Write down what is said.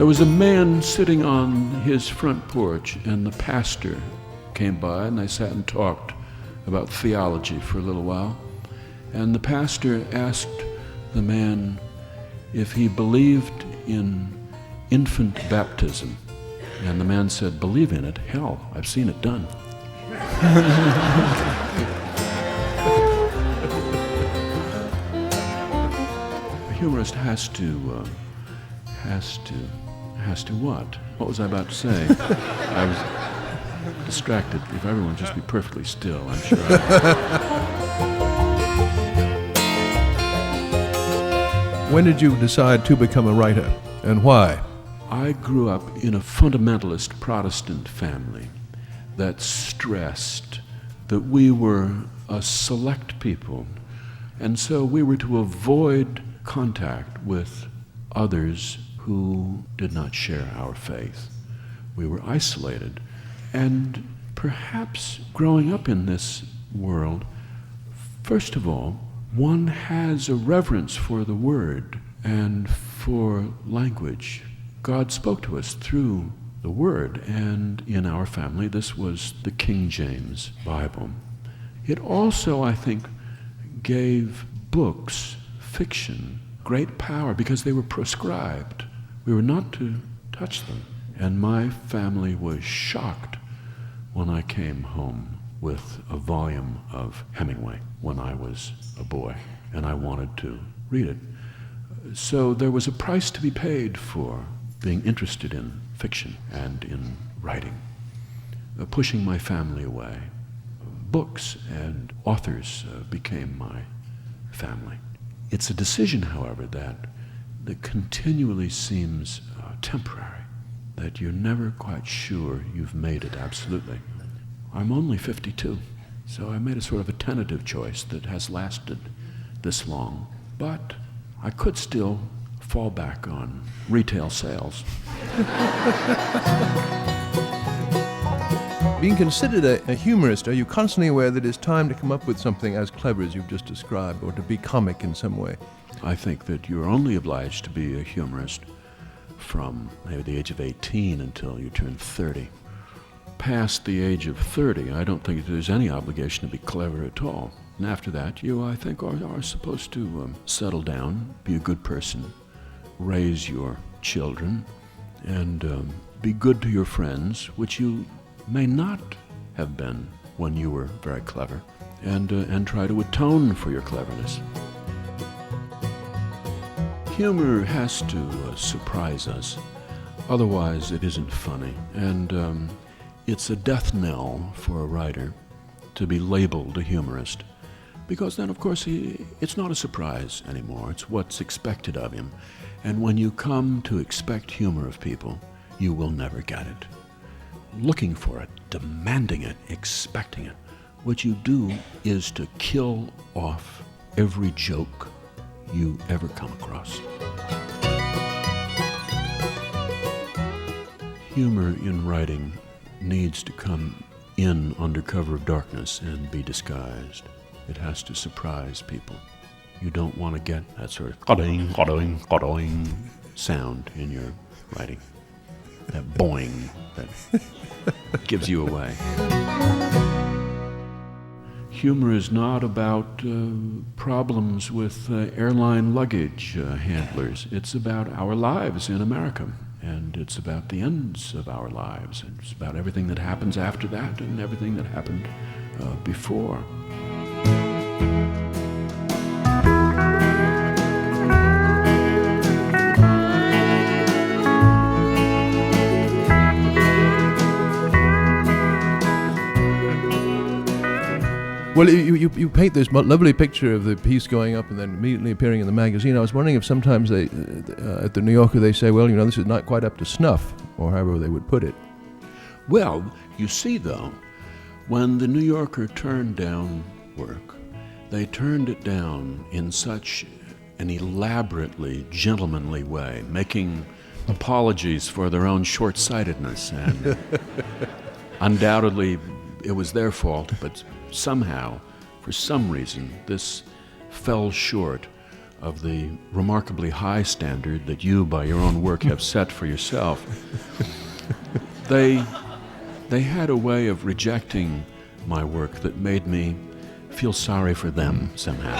was a man sitting on his front porch, and the pastor came by, and they sat and talked about theology for a little while. And the pastor asked the man if he believed in infant baptism. And the man said, "Believe in it? Hell, I've seen it done." A humorist has to what? What was I about to say? I was distracted. If everyone would just be perfectly still, I'm sure When did you decide to become a writer, and why? I grew up in a fundamentalist Protestant family that stressed that we were a select people, and so we were to avoid contact with others who did not share our faith. We were isolated, and perhaps growing up in this world, first of all, one has a reverence for the word and for language. God spoke to us through the word, and in our family this was the King James Bible. It also, I think, gave books, fiction, great power because they were proscribed. We were not to touch them. And my family was shocked when I came home with a volume of Hemingway when I was a boy, and I wanted to read it. So there was a price to be paid for being interested in fiction and in writing, pushing my family away. Books and authors became my family. It's a decision, however, that continually seems temporary, that you're never quite sure you've made it absolutely. I'm only 52, so I made a sort of a tentative choice that has lasted this long, but I could still fall back on retail sales. Being considered a humorist, are you constantly aware that it's time to come up with something as clever as you've just described, or to be comic in some way? I think that you're only obliged to be a humorist from maybe the age of 18 until you turn 30. Past the age of 30, I don't think there's any obligation to be clever at all. And after that, you, I think, are supposed to settle down, be a good person, raise your children, and be good to your friends, which you may not have been when you were very clever, and try to atone for your cleverness. Humor has to surprise us, otherwise it isn't funny, and it's a death knell for a writer to be labeled a humorist, because then, of course, it's not a surprise anymore. It's what's expected of him. And when you come to expect humor of people, you will never get it. Looking for it, demanding it, expecting it, what you do is to kill off every joke you ever come across. Humor in writing needs to come in under cover of darkness and be disguised. It has to surprise people. You don't want to get that sort of ka-ding, ka-ding, ka-ding sound in your writing. That boing that gives you away. Humor is not about problems with airline luggage handlers. It's about our lives in America. And it's about the ends of our lives. It's about everything that happens after that and everything that happened before. Well, you paint this lovely picture of the piece going up and then immediately appearing in the magazine. I was wondering if sometimes they, at the New Yorker, they say, well, this is not quite up to snuff, or however they would put it. Well, you see, though, when the New Yorker turned down work, they turned it down in such an elaborately gentlemanly way, making apologies for their own short-sightedness, and undoubtedly it was their fault, but somehow, for some reason, this fell short of the remarkably high standard that you, by your own work, have set for yourself, they had a way of rejecting my work that made me feel sorry for them somehow.